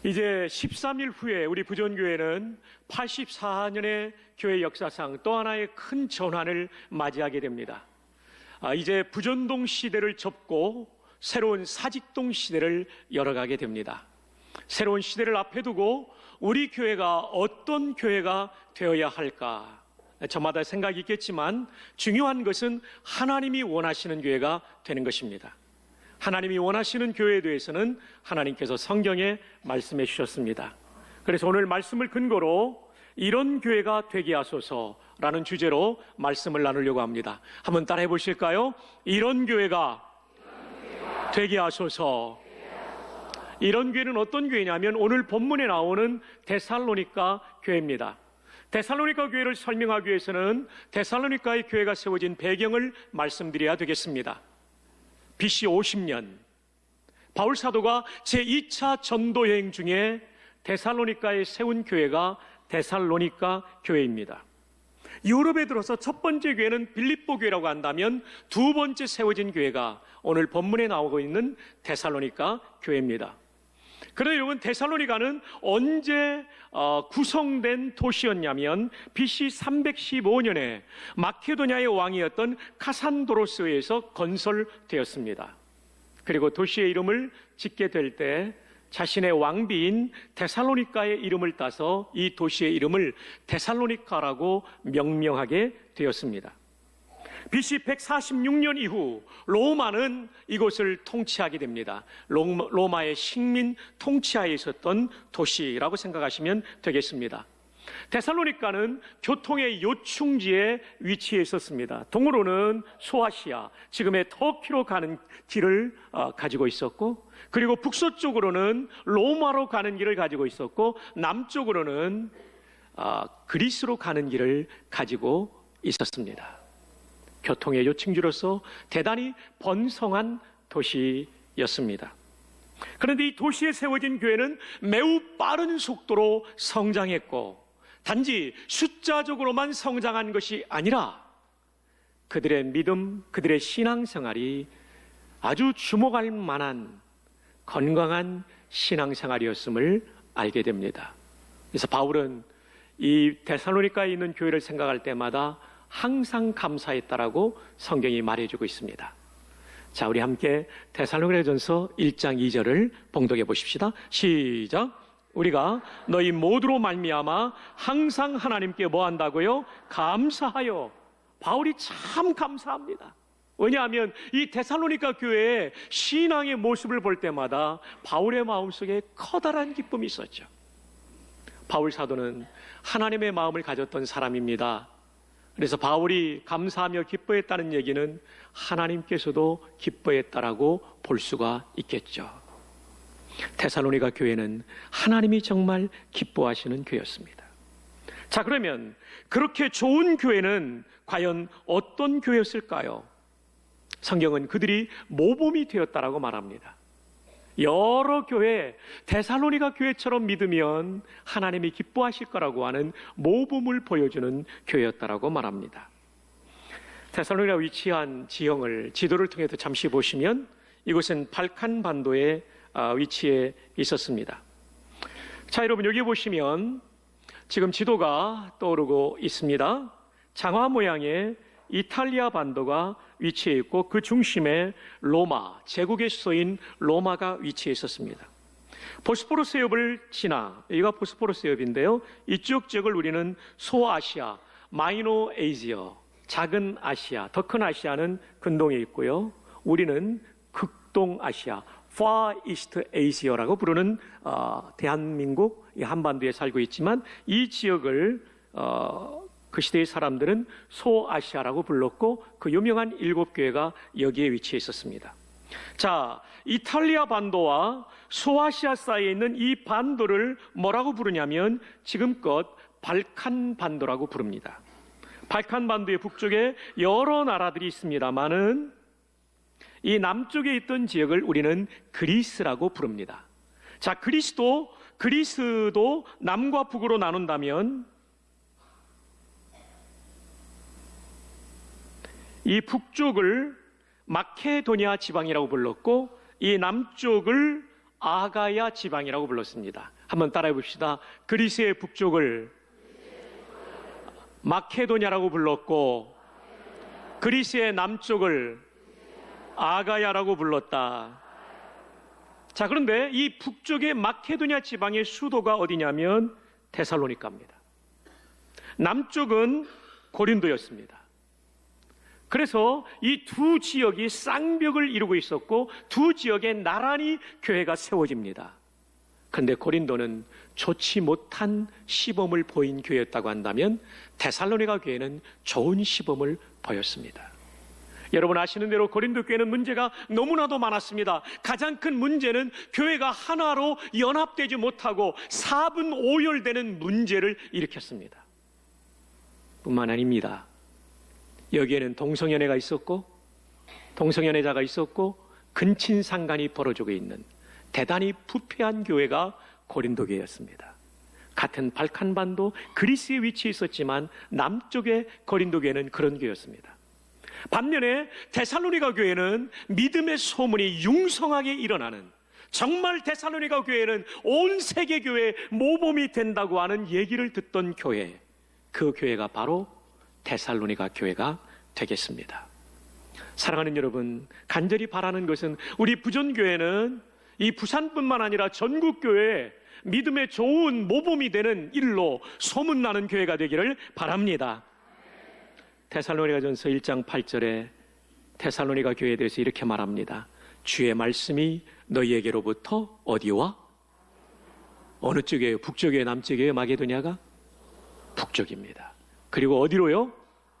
이제 13일 후에 우리 부전교회는 84년의 교회 역사상 또 하나의 큰 전환을 맞이하게 됩니다. 이제 부전동 시대를 접고 새로운 사직동 시대를 열어가게 됩니다. 새로운 시대를 앞에 두고 우리 교회가 어떤 교회가 되어야 할까? 저마다 생각이 있겠지만 중요한 것은 하나님이 원하시는 교회가 되는 것입니다. 하나님이 원하시는 교회에 대해서는 하나님께서 성경에 말씀해 주셨습니다. 그래서 오늘 말씀을 근거로 이런 교회가 되게 하소서라는 주제로 말씀을 나누려고 합니다. 한번 따라해 보실까요? 이런 교회가 되게 하소서. 이런 교회는 어떤 교회냐면 오늘 본문에 나오는 데살로니가 교회입니다. 데살로니가 교회를 설명하기 위해서는 데살로니가의 교회가 세워진 배경을 말씀드려야 되겠습니다. BC 50년 바울 사도가 제2차 전도 여행 중에 데살로니가에 세운 교회가 데살로니가 교회입니다. 유럽에 들어서 첫 번째 교회는 빌립보 교회라고 한다면 두 번째 세워진 교회가 오늘 본문에 나오고 있는 데살로니가 교회입니다. 그런데 여러분, 데살로니가는 언제 구성된 도시였냐면 BC 315년에 마케도냐의 왕이었던 카산도로스에 의해서 건설되었습니다. 그리고 도시의 이름을 짓게 될 때 자신의 왕비인 데살로니가의 이름을 따서 이 도시의 이름을 데살로니가라고 명명하게 되었습니다. BC 146년 이후 로마는 이곳을 통치하게 됩니다. 로마의 식민 통치하에 있었던 도시라고 생각하시면 되겠습니다. 데살로니가는 교통의 요충지에 위치해 있었습니다. 동으로는 소아시아, 지금의 터키로 가는 길을 가지고 있었고, 그리고 북서쪽으로는 로마로 가는 길을 가지고 있었고, 남쪽으로는 그리스로 가는 길을 가지고 있었습니다. 교통의 요충지로서 대단히 번성한 도시였습니다. 그런데 이 도시에 세워진 교회는 매우 빠른 속도로 성장했고, 단지 숫자적으로만 성장한 것이 아니라 그들의 믿음, 그들의 신앙생활이 아주 주목할 만한 건강한 신앙생활이었음을 알게 됩니다. 그래서 바울은 이 데살로니가에 있는 교회를 생각할 때마다 항상 감사했다라고 성경이 말해주고 있습니다. 자, 우리 함께 데살로니가전서 1장 2절을 봉독해 보십시다. 시작. 우리가 너희 모두로 말미암아 항상 하나님께 뭐 한다고요? 감사하여. 바울이 참 감사합니다. 왜냐하면 이 데살로니가 교회의 신앙의 모습을 볼 때마다 바울의 마음속에 커다란 기쁨이 있었죠. 바울 사도는 하나님의 마음을 가졌던 사람입니다. 그래서 바울이 감사하며 기뻐했다는 얘기는 하나님께서도 기뻐했다라고 볼 수가 있겠죠. 데살로니가 교회는 하나님이 정말 기뻐하시는 교회였습니다. 자, 그러면 그렇게 좋은 교회는 과연 어떤 교회였을까요? 성경은 그들이 모범이 되었다라고 말합니다. 여러 교회, 데살로니가 교회처럼 믿으면 하나님이 기뻐하실 거라고 하는 모범을 보여주는 교회였다라고 말합니다. 데살로니가 위치한 지형을 지도를 통해서 잠시 보시면 이곳은 발칸 반도에 위치해 있었습니다. 자, 여러분, 여기 보시면 지금 지도가 떠오르고 있습니다. 장화 모양의 이탈리아 반도가 위치해 있고 그 중심에 로마, 제국의 수도인 로마가 위치해 있었습니다. 보스포러스 해협을 지나, 여기가 보스포러스 해협인데요, 이쪽 지역을 우리는 소아시아, 마이너 에이지어, 작은 아시아, 더 큰 아시아는 근동에 있고요, 우리는 극동아시아, Far East Asia라고 부르는 대한민국 한반도에 살고 있지만 이 지역을 그 시대의 사람들은 소아시아라고 불렀고 그 유명한 7교회가 여기에 위치해 있었습니다. 자, 이탈리아 반도와 소아시아 사이에 있는 이 반도를 뭐라고 부르냐면 지금껏 발칸 반도라고 부릅니다. 발칸 반도의 북쪽에 여러 나라들이 있습니다만은 이 남쪽에 있던 지역을 우리는 그리스라고 부릅니다. 자, 그리스도 남과 북으로 나눈다면 이 북쪽을 마케도니아 지방이라고 불렀고 이 남쪽을 아가야 지방이라고 불렀습니다. 한번 따라해 봅시다. 그리스의 북쪽을 마케도냐라고 불렀고 그리스의 남쪽을 아가야라고 불렀다. 자, 그런데 이 북쪽의 마케도냐 지방의 수도가 어디냐면 데살로니가입니다. 남쪽은 고린도였습니다. 그래서 이 두 지역이 쌍벽을 이루고 있었고 두 지역에 나란히 교회가 세워집니다. 그런데 고린도는 좋지 못한 시범을 보인 교회였다고 한다면 데살로니가 교회는 좋은 시범을 보였습니다. 여러분 아시는 대로 고린도 교회는 문제가 너무나도 많았습니다. 가장 큰 문제는 교회가 하나로 연합되지 못하고 사분오열되는 문제를 일으켰습니다. 뿐만 아닙니다. 여기에는 동성연애가 있었고 동성연애자가 있었고 근친상간이 벌어지고 있는 대단히 부패한 교회가 고린도 교회였습니다. 같은 발칸반도 그리스에 위치해 있었지만 남쪽의 고린도 교회는 그런 교회였습니다. 반면에 데살로니가 교회는 믿음의 소문이 융성하게 일어나는, 정말 데살로니가 교회는 온 세계 교회의 모범이 된다고 하는 얘기를 듣던 교회, 그 교회가 바로 데살로니가 교회가 되겠습니다. 사랑하는 여러분, 간절히 바라는 것은 우리 부전교회는 이 부산뿐만 아니라 전국교회에 믿음의 좋은 모범이 되는 일로 소문나는 교회가 되기를 바랍니다. 데살로니가전서 1장 8절에 데살로니가 교회에 대해서 이렇게 말합니다. 주의 말씀이 너희에게로부터 어디와? 어느 쪽이에요? 북쪽이에요? 남쪽이에요? 마게도냐가? 북쪽입니다. 그리고 어디로요?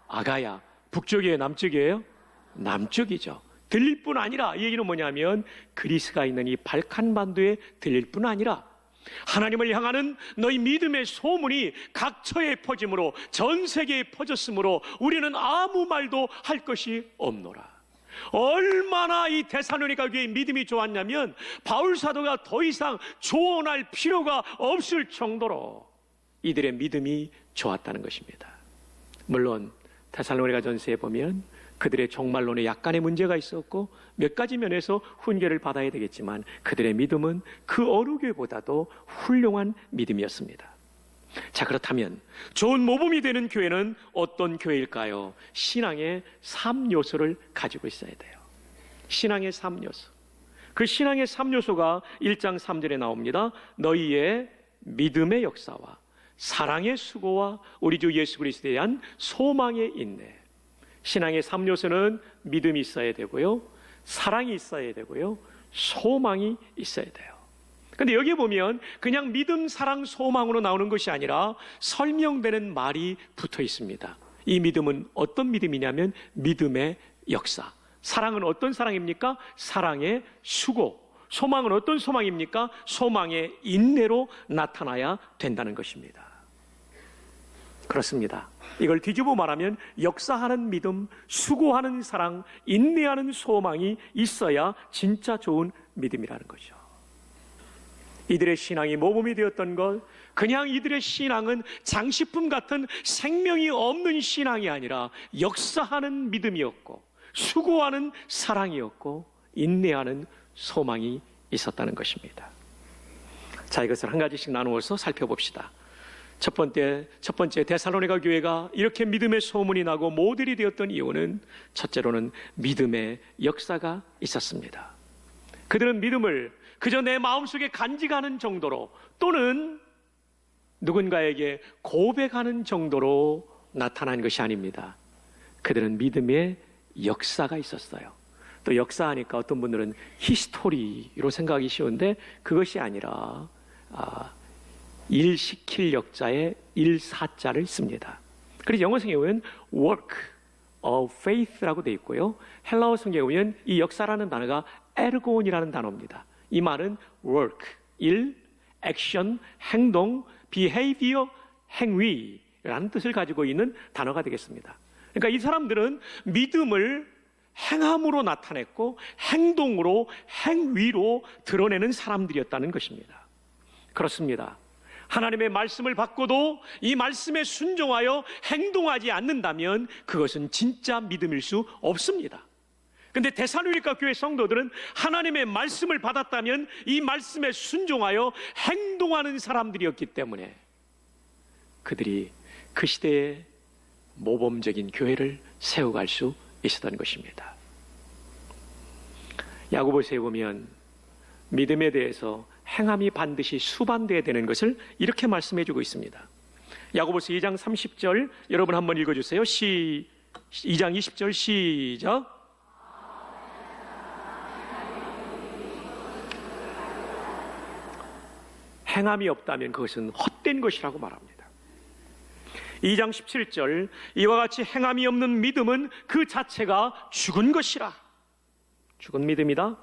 아가야. 북쪽이에요? 남쪽이에요? 남쪽이죠. 들릴 뿐 아니라, 이 얘기는 뭐냐면 그리스가 있는 이 발칸반도에 들릴 뿐 아니라 하나님을 향하는 너희 믿음의 소문이 각처에 퍼짐으로 전 세계에 퍼졌으므로 우리는 아무 말도 할 것이 없노라. 얼마나 이 데살로니가 교회의 믿음이 좋았냐면 바울 사도가 더 이상 조언할 필요가 없을 정도로 이들의 믿음이 좋았다는 것입니다. 물론 데살로니가 전서에 보면 그들의 종말론에 약간의 문제가 있었고 몇 가지 면에서 훈계를 받아야 되겠지만 그들의 믿음은 그 어느 교회보다도 훌륭한 믿음이었습니다. 자, 그렇다면 좋은 모범이 되는 교회는 어떤 교회일까요? 신앙의 3요소를 가지고 있어야 돼요. 신앙의 3요소. 그 신앙의 3요소가 1장 3절에 나옵니다. 너희의 믿음의 역사와 사랑의 수고와 우리 주 예수 그리스도에 대한 소망의 인내. 신앙의 3요소는 믿음이 있어야 되고요, 사랑이 있어야 되고요, 소망이 있어야 돼요. 그런데 여기 보면 그냥 믿음, 사랑, 소망으로 나오는 것이 아니라 설명되는 말이 붙어 있습니다. 이 믿음은 어떤 믿음이냐면 믿음의 역사. 사랑은 어떤 사랑입니까? 사랑의 수고. 소망은 어떤 소망입니까? 소망의 인내로 나타나야 된다는 것입니다. 그렇습니다. 이걸 뒤집어 말하면 역사하는 믿음, 수고하는 사랑, 인내하는 소망이 있어야 진짜 좋은 믿음이라는 거죠. 이들의 신앙이 모범이 되었던 것, 그냥 이들의 신앙은 장식품 같은 생명이 없는 신앙이 아니라 역사하는 믿음이었고 수고하는 사랑이었고 인내하는 소망이 있었다는 것입니다. 자, 이것을 한 가지씩 나누어서 살펴봅시다. 첫 번째 데살로니가 교회가 이렇게 믿음의 소문이 나고 모델이 되었던 이유는 첫째로는 믿음의 역사가 있었습니다. 그들은 믿음을 그저 내 마음속에 간직하는 정도로 또는 누군가에게 고백하는 정도로 나타난 것이 아닙니다. 그들은 믿음의 역사가 있었어요. 또 역사하니까 어떤 분들은 히스토리로 생각하기 쉬운데 그것이 아니라 일시킬 역자의 일사자를 씁니다. 그래서 영어 성경에 보면 work of faith라고 되어 있고요, 헬라어 성경에 보면 이 역사라는 단어가 에르곤이라는 단어입니다. 이 말은 work, 일, action, 행동, behavior, 행위라는 뜻을 가지고 있는 단어가 되겠습니다. 그러니까 이 사람들은 믿음을 행함으로 나타냈고 행동으로, 행위로 드러내는 사람들이었다는 것입니다. 그렇습니다. 하나님의 말씀을 받고도 이 말씀에 순종하여 행동하지 않는다면 그것은 진짜 믿음일 수 없습니다. 근데 데살로니가 교회 성도들은 하나님의 말씀을 받았다면 이 말씀에 순종하여 행동하는 사람들이었기 때문에 그들이 그 시대에 모범적인 교회를 세워갈 수 있었던 것입니다. 야고보서에 보면 믿음에 대해서 행함이 반드시 수반되어야 되는 것을 이렇게 말씀해 주고 있습니다. 야고보서 2장 30절 여러분 한번 읽어주세요. 2장 20절 시작. 행함이 없다면 그것은 헛된 것이라고 말합니다. 2장 17절 이와 같이 행함이 없는 믿음은 그 자체가 죽은 것이라. 죽은 믿음이다.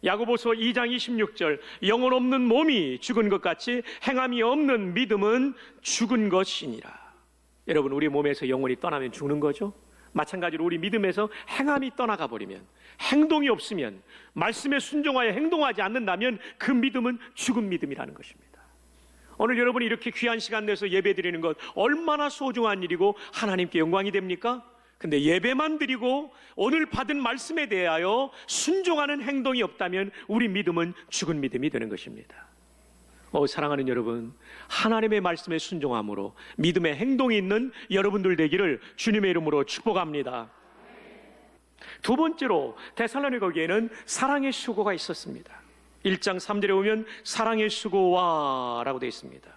야고보서 2장 26절 영혼 없는 몸이 죽은 것 같이 행함이 없는 믿음은 죽은 것이니라. 여러분, 우리 몸에서 영혼이 떠나면 죽는 거죠. 마찬가지로 우리 믿음에서 행함이 떠나가 버리면, 행동이 없으면, 말씀에 순종하여 행동하지 않는다면 그 믿음은 죽은 믿음이라는 것입니다. 오늘 여러분이 이렇게 귀한 시간 내서 예배 드리는 것 얼마나 소중한 일이고 하나님께 영광이 됩니까? 근데 예배만 드리고 오늘 받은 말씀에 대하여 순종하는 행동이 없다면 우리 믿음은 죽은 믿음이 되는 것입니다. 사랑하는 여러분, 하나님의 말씀에 순종함으로 믿음의 행동이 있는 여러분들 되기를 주님의 이름으로 축복합니다. 두 번째로 데살로니가 교회에는 사랑의 수고가 있었습니다. 1장 3절에 보면 사랑의 수고와 라고 되어 있습니다.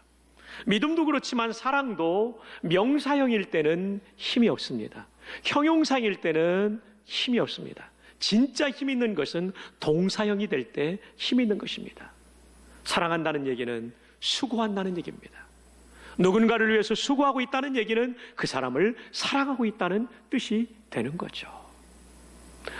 믿음도 그렇지만 사랑도 명사형일 때는 힘이 없습니다. 형용사일 때는 힘이 없습니다. 진짜 힘 있는 것은 동사형이 될 때 힘이 있는 것입니다. 사랑한다는 얘기는 수고한다는 얘기입니다. 누군가를 위해서 수고하고 있다는 얘기는 그 사람을 사랑하고 있다는 뜻이 되는 거죠.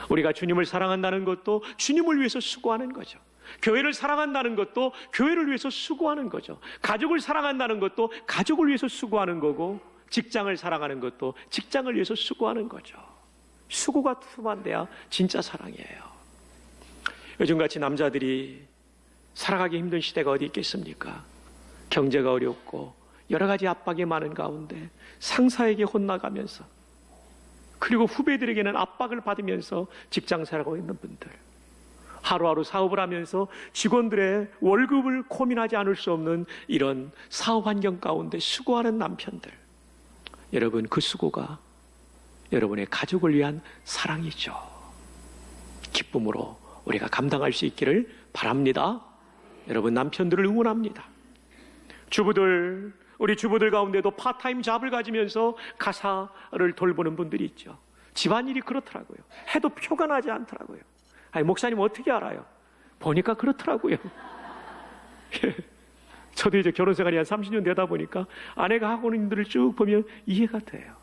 우리가 주님을 사랑한다는 것도 주님을 위해서 수고하는 거죠. 교회를 사랑한다는 것도 교회를 위해서 수고하는 거죠. 가족을 사랑한다는 것도 가족을 위해서 수고하는 거고, 직장을 사랑하는 것도 직장을 위해서 수고하는 거죠. 수고가 투만돼야 진짜 사랑이에요. 요즘같이 남자들이 살아가기 힘든 시대가 어디 있겠습니까? 경제가 어렵고 여러 가지 압박이 많은 가운데 상사에게 혼나가면서, 그리고 후배들에게는 압박을 받으면서 직장 생활하고 있는 분들, 하루하루 사업을 하면서 직원들의 월급을 고민하지 않을 수 없는 이런 사업 환경 가운데 수고하는 남편들, 여러분, 그 수고가 여러분의 가족을 위한 사랑이죠. 기쁨으로 우리가 감당할 수 있기를 바랍니다. 여러분, 남편들을 응원합니다. 주부들, 우리 주부들 가운데도 파타임 잡을 가지면서 가사를 돌보는 분들이 있죠. 집안일이 그렇더라고요. 해도 표가 나지 않더라고요. 아니, 목사님 어떻게 알아요? 보니까 그렇더라고요. 저도 이제 결혼 생활이 한 30년 되다 보니까 아내가 하고 있는 일들을 쭉 보면 이해가 돼요.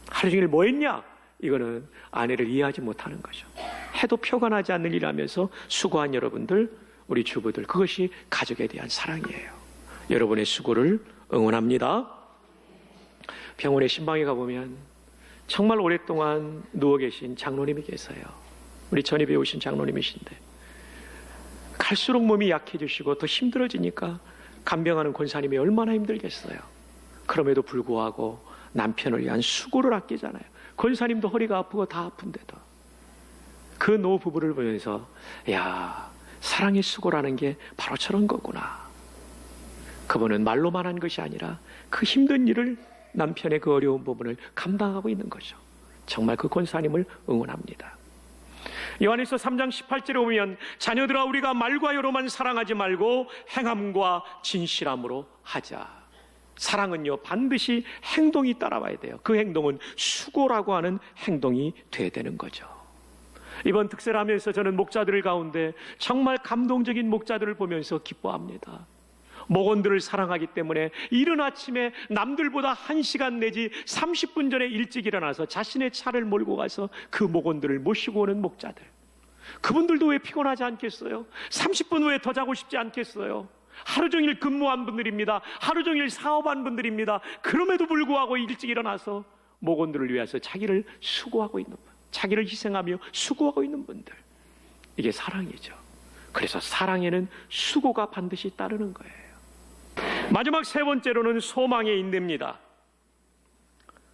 하루 종일 뭐 했냐? 이거는 아내를 이해하지 못하는 거죠. 해도 표가 나지 않는 일 하면서 수고한 여러분들, 우리 주부들, 그것이 가족에 대한 사랑이에요. 여러분의 수고를 응원합니다. 병원에 신방에 가보면 정말 오랫동안 누워 계신 장로님이 계세요. 우리 전에 배우신 장로님이신데 갈수록 몸이 약해지시고 더 힘들어지니까 간병하는 권사님이 얼마나 힘들겠어요. 그럼에도 불구하고 남편을 위한 수고를 아끼잖아요. 권사님도 허리가 아프고 다 아픈데도 그 노부부를 보면서, 야, 사랑의 수고라는 게 바로 저런 거구나. 그분은 말로만 한 것이 아니라 그 힘든 일을, 남편의 그 어려운 부분을 감당하고 있는 거죠. 정말 그 권사님을 응원합니다. 요한일서 3장 18절에 보면 자녀들아, 우리가 말과 여로만 사랑하지 말고 행함과 진실함으로 하자. 사랑은요, 반드시 행동이 따라와야 돼요. 그 행동은 수고라고 하는 행동이 돼야 되는 거죠. 이번 특세를 하면서 저는 목자들 가운데 정말 감동적인 목자들을 보면서 기뻐합니다. 목원들을 사랑하기 때문에 이른 아침에 남들보다 1시간 내지 30분 전에 일찍 일어나서 자신의 차를 몰고 가서 그 목원들을 모시고 오는 목자들, 그분들도 왜 피곤하지 않겠어요? 30분 후에 더 자고 싶지 않겠어요? 하루 종일 근무한 분들입니다. 하루 종일 사업한 분들입니다. 그럼에도 불구하고 일찍 일어나서 목원들을 위해서 자기를 수고하고 있는 분, 자기를 희생하며 수고하고 있는 분들, 이게 사랑이죠. 그래서 사랑에는 수고가 반드시 따르는 거예요. 마지막 세 번째로는 소망의 인내입니다.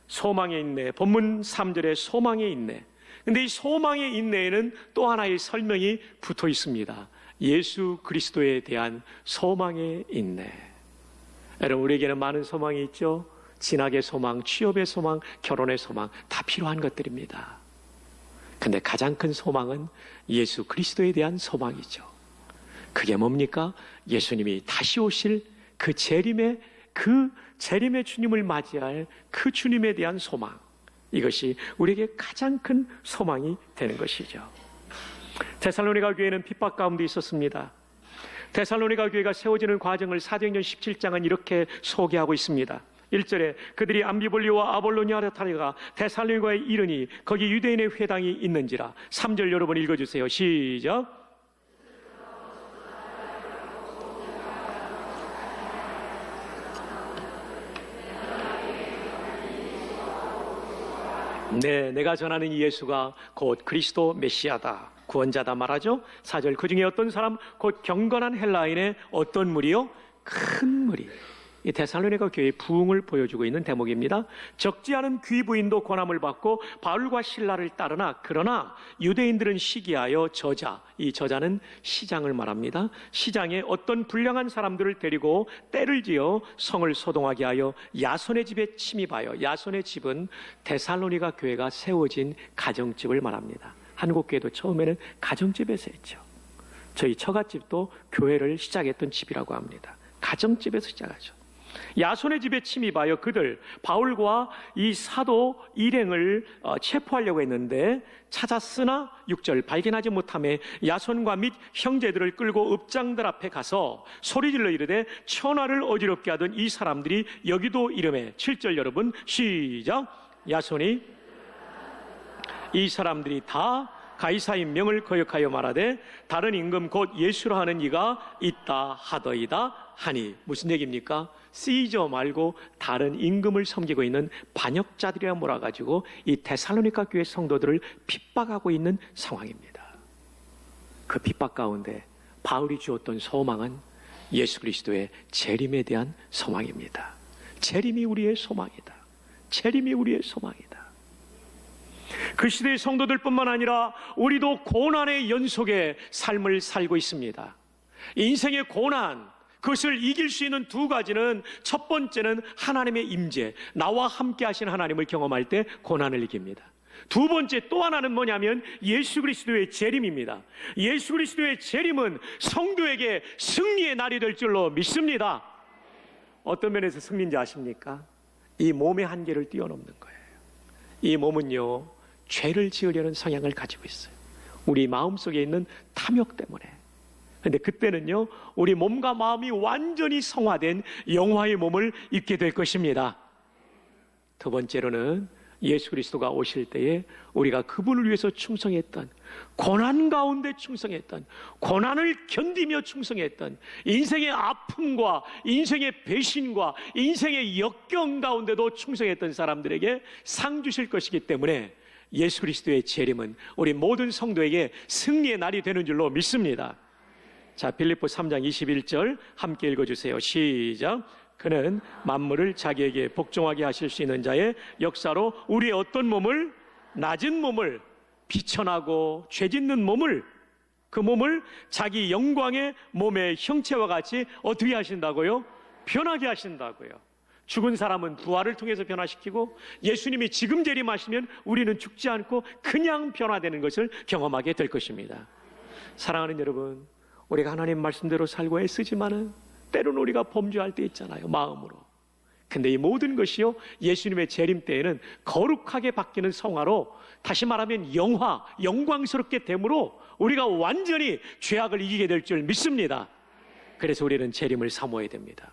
소망의 인내, 본문 3절에 소망의 인내, 근데 이 소망의 인내에는 또 하나의 설명이 붙어 있습니다. 예수 그리스도에 대한 소망의 인내. 여러분, 우리에게는 많은 소망이 있죠. 진학의 소망, 취업의 소망, 결혼의 소망 다 필요한 것들입니다. 근데 가장 큰 소망은 예수 그리스도에 대한 소망이죠. 그게 뭡니까? 예수님이 다시 오실 그 재림의 주님을 맞이할 그 주님에 대한 소망. 이것이 우리에게 가장 큰 소망이 되는 것이죠. 데살로니가 교회는 핍박 가운데 있었습니다. 데살로니가 교회가 세워지는 과정을 사도행전 17장은 이렇게 소개하고 있습니다. 1절에 그들이 암비볼리오와 아볼로니아타리가 데살로니가에 이르니 거기 유대인의 회당이 있는지라. 3절 여러분 읽어주세요. 시작. 네, 내가 전하는 이 예수가 곧 그리스도 메시아다, 구원자다 말하죠. 4절 그 중에 어떤 사람 곧 경건한 헬라인의 어떤 무리요? 큰 무리. 이 데살로니가 교회의 부흥을 보여주고 있는 대목입니다. 적지 않은 귀부인도 권함을 받고 바울과 실라를 따르나 그러나 유대인들은 시기하여 저자, 이 저자는 시장을 말합니다. 시장에 어떤 불량한 사람들을 데리고 때를 지어 성을 소동하게 하여 야손의 집에 침입하여, 야손의 집은 데살로니가 교회가 세워진 가정집을 말합니다. 한국 교회도 처음에는 가정집에서 했죠. 저희 처갓집도 교회를 시작했던 집이라고 합니다. 가정집에서 시작하죠. 야손의 집에 침입하여 그들 바울과 이 사도 일행을 체포하려고 했는데 찾았으나 6절 발견하지 못하며 야손과 및 형제들을 끌고 읍장들 앞에 가서 소리질러 이르되 천하를 어지럽게 하던 이 사람들이 여기도 이름에. 7절 여러분 시작. 야손이 이 사람들이 다 가이사의 명을 거역하여 말하되 다른 임금 곧 예수라 하는 이가 있다 하더이다 하니. 무슨 얘기입니까? 시저 말고 다른 임금을 섬기고 있는 반역자들이라 몰아가지고 이 데살로니가 교회 성도들을 핍박하고 있는 상황입니다. 그 핍박 가운데 바울이 주었던 소망은 예수 그리스도의 재림에 대한 소망입니다. 재림이 우리의 소망이다. 재림이 우리의 소망이다. 그 시대의 성도들뿐만 아니라 우리도 고난의 연속의 삶을 살고 있습니다. 인생의 고난, 그것을 이길 수 있는 두 가지는, 첫 번째는 하나님의 임재, 나와 함께 하신 하나님을 경험할 때 고난을 이깁니다. 두 번째 또 하나는 뭐냐면 예수 그리스도의 재림입니다. 예수 그리스도의 재림은 성도에게 승리의 날이 될 줄로 믿습니다. 어떤 면에서 승리인지 아십니까? 이 몸의 한계를 뛰어넘는 거예요. 이 몸은요, 죄를 지으려는 성향을 가지고 있어요. 우리 마음속에 있는 탐욕 때문에. 그런데 그때는요, 우리 몸과 마음이 완전히 성화된 영화의 몸을 입게 될 것입니다. 두 번째로는 예수 그리스도가 오실 때에 우리가 그분을 위해서 충성했던, 고난 가운데 충성했던, 고난을 견디며 충성했던, 인생의 아픔과 인생의 배신과 인생의 역경 가운데도 충성했던 사람들에게 상 주실 것이기 때문에 예수 그리스도의 재림은 우리 모든 성도에게 승리의 날이 되는 줄로 믿습니다. 자, 빌립보 3장 21절 함께 읽어주세요. 시작. 그는 만물을 자기에게 복종하게 하실 수 있는 자의 역사로 우리의 어떤 몸을, 낮은 몸을, 비천하고 죄짓는 몸을, 그 몸을 자기 영광의 몸의 형체와 같이 어떻게 하신다고요? 변하게 하신다고요. 죽은 사람은 부활을 통해서 변화시키고 예수님이 지금 재림하시면 우리는 죽지 않고 그냥 변화되는 것을 경험하게 될 것입니다. 사랑하는 여러분, 우리가 하나님 말씀대로 살고 애쓰지만은 때로는 우리가 범죄할 때 있잖아요, 마음으로. 근데 이 모든 것이요, 예수님의 재림 때에는 거룩하게 바뀌는 성화로, 다시 말하면 영광스럽게 됨으로 우리가 완전히 죄악을 이기게 될 줄 믿습니다. 그래서 우리는 재림을 사모해야 됩니다.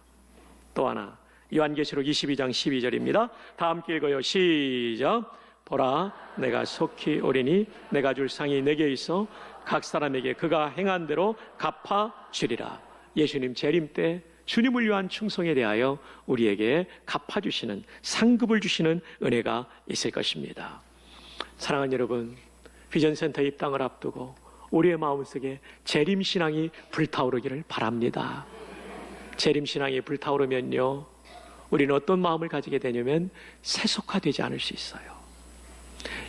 또 하나, 요한계시록 22장 12절입니다. 다 함께 읽어요. 시작. 보라, 내가 속히 오리니 내가 줄 상이 내게 있어 각 사람에게 그가 행한 대로 갚아주리라. 예수님 재림 때 주님을 위한 충성에 대하여 우리에게 갚아주시는, 상급을 주시는 은혜가 있을 것입니다. 사랑하는 여러분, 비전센터 입당을 앞두고 우리의 마음속에 재림신앙이 불타오르기를 바랍니다. 재림신앙이 불타오르면요, 우리는 어떤 마음을 가지게 되냐면 세속화되지 않을 수 있어요.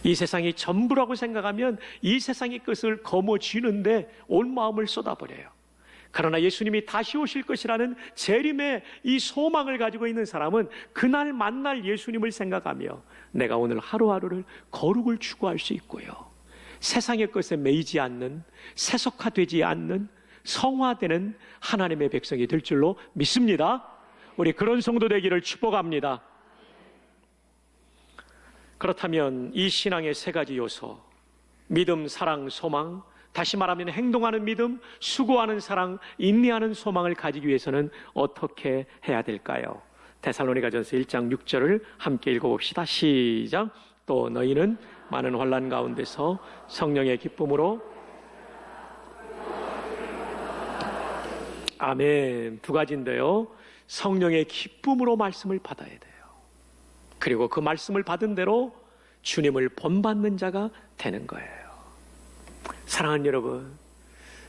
이 세상이 전부라고 생각하면 이 세상의 것을 거머쥐는데 온 마음을 쏟아버려요. 그러나 예수님이 다시 오실 것이라는 재림의 이 소망을 가지고 있는 사람은 그날 만날 예수님을 생각하며 내가 오늘 하루하루를 거룩을 추구할 수 있고요, 세상의 것에 매이지 않는, 세속화되지 않는, 성화되는 하나님의 백성이 될 줄로 믿습니다. 우리 그런 성도 되기를 축복합니다. 그렇다면 이 신앙의 세 가지 요소, 믿음, 사랑, 소망, 다시 말하면 행동하는 믿음, 수고하는 사랑, 인내하는 소망을 가지기 위해서는 어떻게 해야 될까요? 데살로니가전서 1장 6절을 함께 읽어봅시다. 시작. 또 너희는 많은 환난 가운데서 성령의 기쁨으로, 아멘. 두 가지인데요, 성령의 기쁨으로 말씀을 받아야 돼요. 그리고 그 말씀을 받은 대로 주님을 본받는 자가 되는 거예요. 사랑하는 여러분,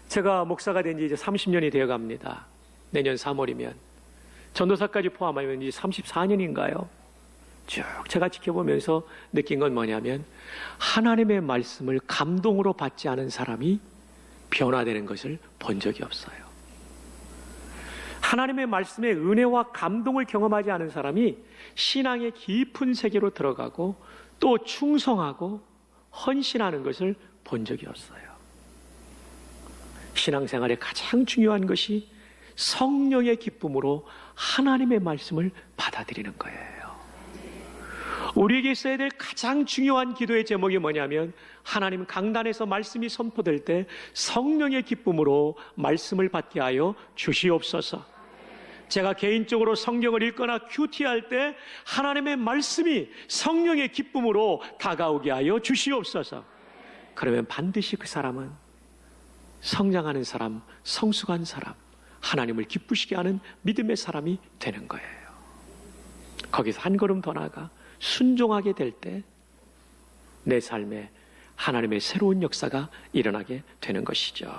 제가 목사가 된 지 이제 30년이 되어 갑니다. 내년 3월이면 전도사까지 포함하면 이제 34년인가요? 쭉 제가 지켜보면서 느낀 건 뭐냐면, 하나님의 말씀을 감동으로 받지 않은 사람이 변화되는 것을 본 적이 없어요. 하나님의 말씀에 은혜와 감동을 경험하지 않은 사람이 신앙의 깊은 세계로 들어가고 또 충성하고 헌신하는 것을 본 적이 없어요. 신앙생활의 가장 중요한 것이 성령의 기쁨으로 하나님의 말씀을 받아들이는 거예요. 우리에게 있어야 될 가장 중요한 기도의 제목이 뭐냐면, 하나님 강단에서 말씀이 선포될 때 성령의 기쁨으로 말씀을 받게 하여 주시옵소서. 제가 개인적으로 성경을 읽거나 큐티할 때 하나님의 말씀이 성령의 기쁨으로 다가오게 하여 주시옵소서. 그러면 반드시 그 사람은 성장하는 사람, 성숙한 사람, 하나님을 기쁘시게 하는 믿음의 사람이 되는 거예요. 거기서 한 걸음 더 나아가 순종하게 될 때 내 삶에 하나님의 새로운 역사가 일어나게 되는 것이죠.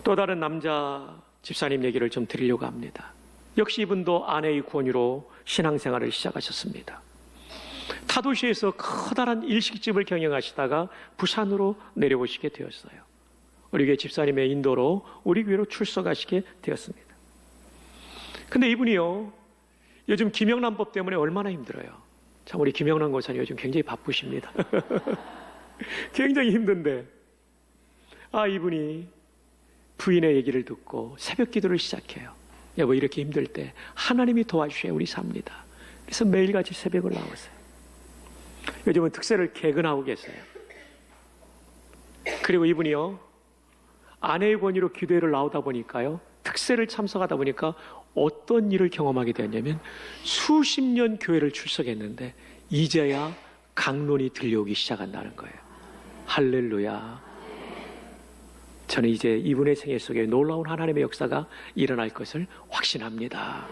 또 다른 남자 집사님 얘기를 좀 드리려고 합니다. 역시 이분도 아내의 권유로 신앙생활을 시작하셨습니다. 타도시에서 커다란 일식집을 경영하시다가 부산으로 내려오시게 되었어요. 우리 교회 집사님의 인도로 우리 교회로 출석하시게 되었습니다. 근데 이분이요, 요즘 김영란법 때문에 얼마나 힘들어요. 참, 우리 김영란 권사님 요즘 굉장히 바쁘십니다. 굉장히 힘든데, 이분이 부인의 얘기를 듣고 새벽 기도를 시작해요. 여보, 이렇게 힘들 때 하나님이 도와주셔야 우리 삽니다. 그래서 매일같이 새벽을 나오세요. 요즘은 특세를 개근하고 계세요. 그리고 이분이요, 아내의 권유로 기도회를 나오다 보니까요, 특세를 참석하다 보니까 어떤 일을 경험하게 되었냐면, 수십 년 교회를 출석했는데 이제야 강론이 들려오기 시작한다는 거예요. 할렐루야. 저는 이제 이분의 생애 속에 놀라운 하나님의 역사가 일어날 것을 확신합니다.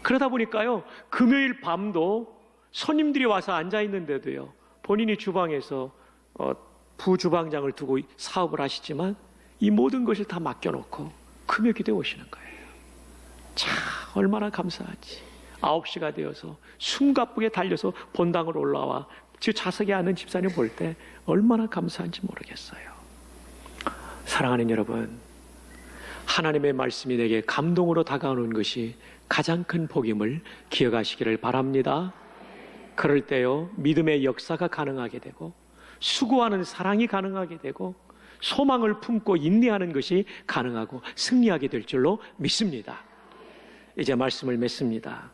그러다 보니까요, 금요일 밤도 손님들이 와서 앉아 있는데도요, 본인이 주방에서 부주방장을 두고 사업을 하시지만 이 모든 것을 다 맡겨놓고 금요 기도에 오시는 거예요. 참, 얼마나 감사하지. 9시가 되어서 숨가쁘게 달려서 본당으로 올라와 저 좌석에 앉은 집사님 볼 때 얼마나 감사한지 모르겠어요. 사랑하는 여러분, 하나님의 말씀이 내게 감동으로 다가오는 것이 가장 큰 복임을 기억하시기를 바랍니다. 그럴 때요, 믿음의 역사가 가능하게 되고 수고하는 사랑이 가능하게 되고 소망을 품고 인내하는 것이 가능하고 승리하게 될 줄로 믿습니다. 이제 말씀을 맺습니다.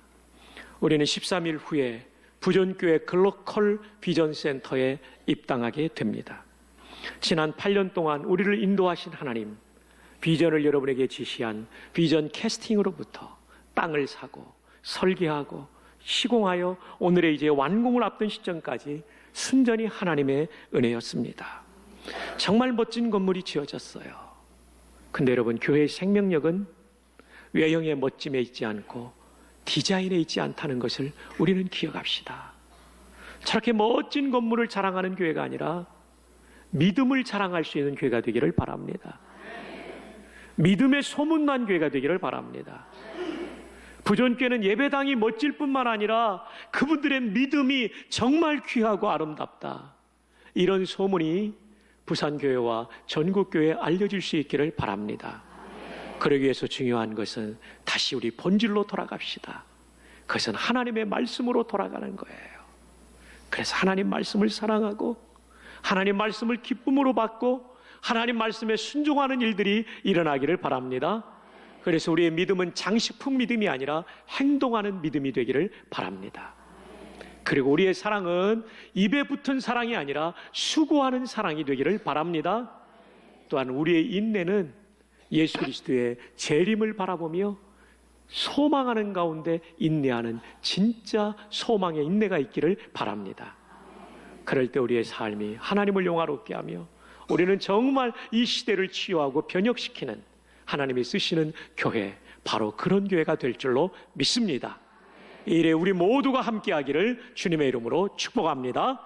우리는 13일 후에 부전교회 글로컬 비전센터에 입당하게 됩니다. 지난 8년 동안 우리를 인도하신 하나님, 비전을 여러분에게 지시한 비전 캐스팅으로부터 땅을 사고 설계하고 시공하여 오늘의 이제 완공을 앞둔 시점까지 순전히 하나님의 은혜였습니다. 정말 멋진 건물이 지어졌어요. 근데 여러분, 교회의 생명력은 외형의 멋짐에 있지 않고 디자인에 있지 않다는 것을 우리는 기억합시다. 저렇게 멋진 건물을 자랑하는 교회가 아니라 믿음을 자랑할 수 있는 교회가 되기를 바랍니다. 믿음의 소문난 교회가 되기를 바랍니다. 부전교회는 예배당이 멋질 뿐만 아니라 그분들의 믿음이 정말 귀하고 아름답다. 이런 소문이 부산교회와 전국교회에 알려질 수 있기를 바랍니다. 그러기 위해서 중요한 것은 다시 우리 본질로 돌아갑시다. 그것은 하나님의 말씀으로 돌아가는 거예요. 그래서 하나님 말씀을 사랑하고 하나님 말씀을 기쁨으로 받고 하나님 말씀에 순종하는 일들이 일어나기를 바랍니다. 그래서 우리의 믿음은 장식품 믿음이 아니라 행동하는 믿음이 되기를 바랍니다. 그리고 우리의 사랑은 입에 붙은 사랑이 아니라 수고하는 사랑이 되기를 바랍니다. 또한 우리의 인내는 예수 그리스도의 재림을 바라보며 소망하는 가운데 인내하는 진짜 소망의 인내가 있기를 바랍니다. 그럴 때 우리의 삶이 하나님을 영화롭게 하며 우리는 정말 이 시대를 치유하고 변혁시키는 하나님이 쓰시는 교회, 바로 그런 교회가 될 줄로 믿습니다. 이 일에 우리 모두가 함께하기를 주님의 이름으로 축복합니다.